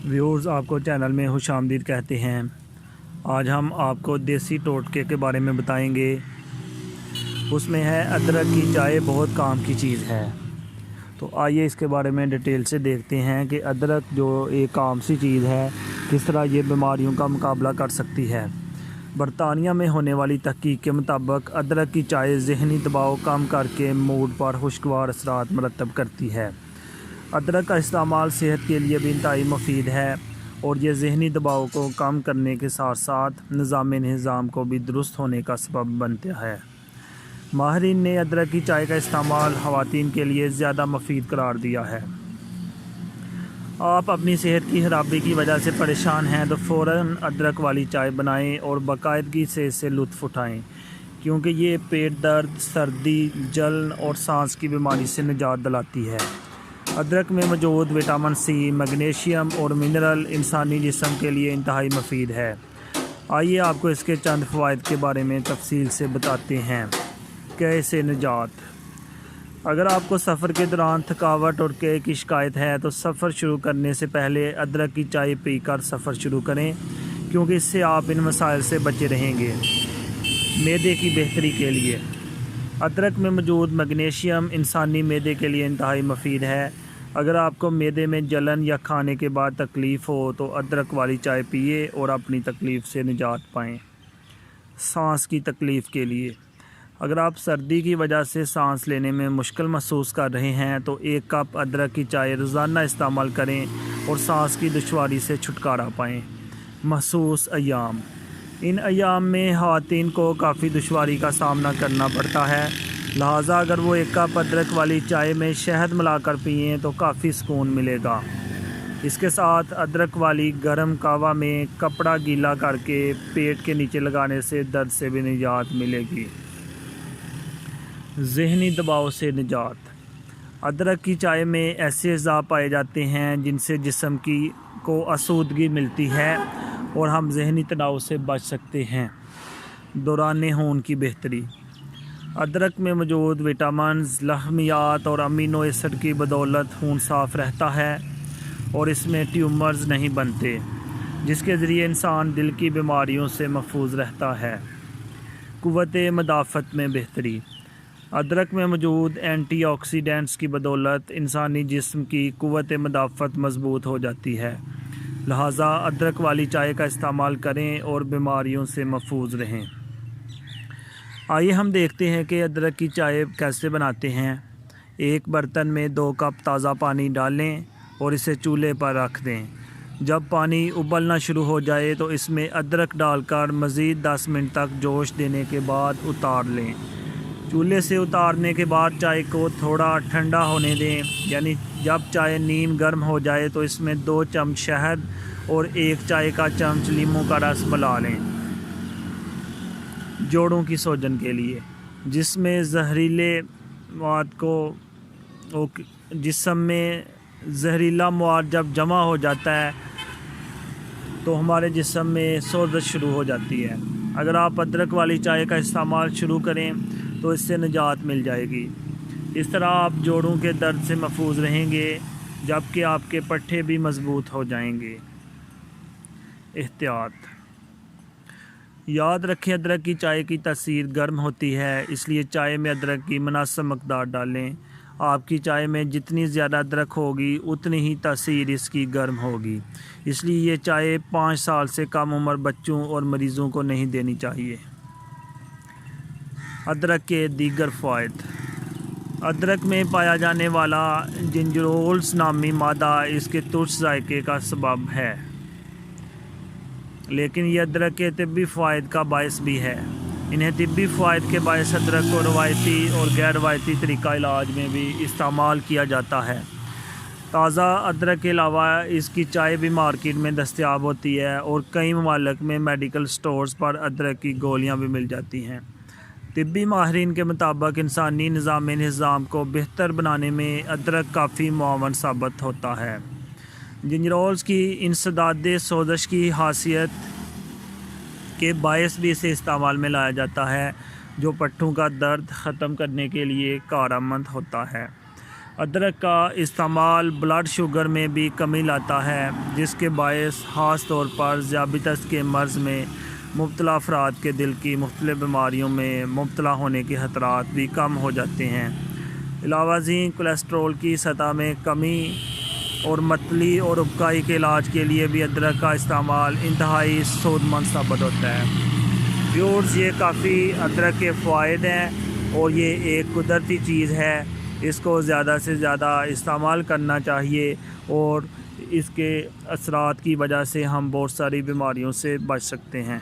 Viewers, आपको channel में खुश आमदीद कहते हैं। आज हम आपको देसी टोटके के बारे में बताएंगे। उसमें है अदरक की चाय बहुत काम की चीज़ है। तो आइए इसके बारे में डिटेल से देखते हैं कि अदरक जो एक काम सी चीज़ है, किस तरह ये बीमारियों का मुकाबला कर सकती है। बरतानिया में होने वाली तहकीक के मुताबिक अदरक की चाय ज़हनी दबाव कम करके मूड पर खुशगवार असरात मरतब करती है। अदरक का इस्तेमाल सेहत के लिए भी इंतहाई मुफीद है और ये ज़हनी दबाव को कम करने के साथ साथ निज़ाम को भी दुरुस्त होने का सबब बनता है। माहिरीन ने अदरक की चाय का इस्तेमाल ख़वातीन के लिए ज़्यादा मुफीद करार दिया है। आप अपनी सेहत की खराबी की वजह से परेशान हैं तो फ़ौरन अदरक वाली चाय बनाएं और बाकायदगी से इससे लुत्फ़ उठाएं, क्योंकि ये पेट दर्द, सर्दी, जलन और सांस की बीमारी से निजात दिलाती है। अदरक में मौजूद विटामिन सी, मैग्नीशियम और मिनरल इंसानी जिस्म के लिए इंतहाई मुफीद है। आइए आपको इसके चंद फ़वाइद के बारे में तफसील से बताते हैं। कैसे निजात। अगर आपको सफ़र के दौरान थकावट और कै की शिकायत है तो सफ़र शुरू करने से पहले अदरक की चाय पीकर सफ़र शुरू करें, क्योंकि इससे आप इन मसाइल से बचे रहेंगे। मैदे की बेहतरी के लिए अदरक में मौजूद मैग्नीशियम इंसानी मैदे के लिए इंतहाई मुफीद है। अगर आपको मैदे में जलन या खाने के बाद तकलीफ़ हो तो अदरक वाली चाय पिए और अपनी तकलीफ़ से निजात पाएँ। सांस की तकलीफ़ के लिए अगर आप सर्दी की वजह से सांस लेने में मुश्किल महसूस कर रहे हैं तो एक कप अदरक की चाय रोज़ाना इस्तेमाल करें और सांस की दुश्वारी से छुटकारा पाएँ। महसूस अयाम। इन अयाम में ख़वातीन को काफ़ी दुश्वारी का सामना करना पड़ता है, लिहाजा अगर वो एक कप अदरक वाली चाय में शहद मिलाकर पिएँ तो काफ़ी सुकून मिलेगा। इसके साथ अदरक वाली गर्म कहवा में कपड़ा गीला करके पेट के नीचे लगाने से दर्द से भी निजात मिलेगी। ज़हनी दबाव से निजात। अदरक की चाय में ऐसे अज़ा पाए जाते हैं जिनसे जिस्म को आसूदगी मिलती है और हम ज़हनी तनाव से बच सकते हैं। दौरान खून की बेहतरी। अदरक में मौजूद विटामिन्स, लहमियात और अमीनो एसिड की बदौलत खून साफ़ रहता है और इसमें ट्यूमर्स नहीं बनते, जिसके ज़रिए इंसान दिल की बीमारियों से महफूज रहता है। क़ुव्वत मदाफ़त में बेहतरी। अदरक में मौजूद एंटीऑक्सीडेंट्स की बदौलत इंसानी जिस्म की क़ुव्वत मदाफ़त मज़बूत हो जाती है, लिहाजा अदरक वाली चाय का इस्तेमाल करें और बीमारियों से महफूज रहें। आइए हम देखते हैं कि अदरक की चाय कैसे बनाते हैं। एक बर्तन में 2 कप ताज़ा पानी डालें और इसे चूल्हे पर रख दें। जब पानी उबलना शुरू हो जाए तो इसमें अदरक डालकर मज़ीद 10 मिनट तक जोश देने के बाद उतार लें। चूल्हे से उतारने के बाद चाय को थोड़ा ठंडा होने दें, यानी जब चाय नीम गर्म हो जाए तो इसमें 2 चम्मच शहद और 1 चाय का चम्मच नींबू का रस मिला लें। जोड़ों की सूजन के लिए, जिसमें जहरीले मवाद को जिस्म में जहरीला मवाद जब जमा हो जाता है तो हमारे जिस्म में सोजश शुरू हो जाती है। अगर आप अदरक वाली चाय का इस्तेमाल शुरू करें तो इससे निजात मिल जाएगी। इस तरह आप जोड़ों के दर्द से महफूज रहेंगे, जबकि आपके पट्टे भी मज़बूत हो जाएंगे। एहतियात। याद रखें, अदरक की चाय की तासीर गर्म होती है, इसलिए चाय में अदरक की मुनासिब मकदार डालें। आपकी चाय में जितनी ज़्यादा अदरक होगी उतनी ही तासीर इसकी गर्म होगी, इसलिए ये चाय 5 साल से कम उम्र बच्चों और मरीज़ों को नहीं देनी चाहिए। अदरक के दीगर फ़वाइद। अदरक में पाया जाने वाला जिंजरोल्स नामी मादा इसके तुर्श जायके का सबब है, लेकिन यह अदरक के तिब्बी फ़वाइद का बायस भी है। इन्हें तिब्बी फ़वाइद के बायस अदरक को रवायती और गैर रवायती तरीक़ा इलाज में भी इस्तेमाल किया जाता है। ताज़ा अदरक के अलावा इसकी चाय भी मार्केट में दस्तयाब होती है और कई ममालिक में मेडिकल स्टोर्स पर अदरक की गोलियां भी मिल जाती हैं। तिब्बी माहिरीन के मुताबिक इंसानी निज़ाम को बेहतर बनाने में अदरक काफ़ी मुआवन साबित होता है। जिंजरोल्स की इंसदाद सोजश की हासियत के बायस भी इसे इस्तेमाल में लाया जाता है, जो पट्टों का दर्द ख़त्म करने के लिए कारआमद होता है। ادرک کا استعمال بلڈ شوگر میں بھی کمی لاتا ہے، جس کے باعث خاص طور پر ذیابیطس کے مرض میں مبتلا افراد کے دل کی مختلف بیماریوں میں مبتلا ہونے کے خطرات بھی کم ہو جاتے ہیں۔ علاوہ ازیں کولیسٹرول کی سطح میں کمی اور متلی اور ابکائی کے علاج کے لیے بھی ادرک کا استعمال انتہائی سود مند ثابت ہوتا ہے۔ ویورز، یہ کافی ادرک کے فوائد ہیں اور یہ ایک قدرتی چیز ہے، اس کو زیادہ سے زیادہ استعمال کرنا چاہیے اور اس کے اثرات کی وجہ سے ہم بہت ساری بیماریوں سے بچ سکتے ہیں۔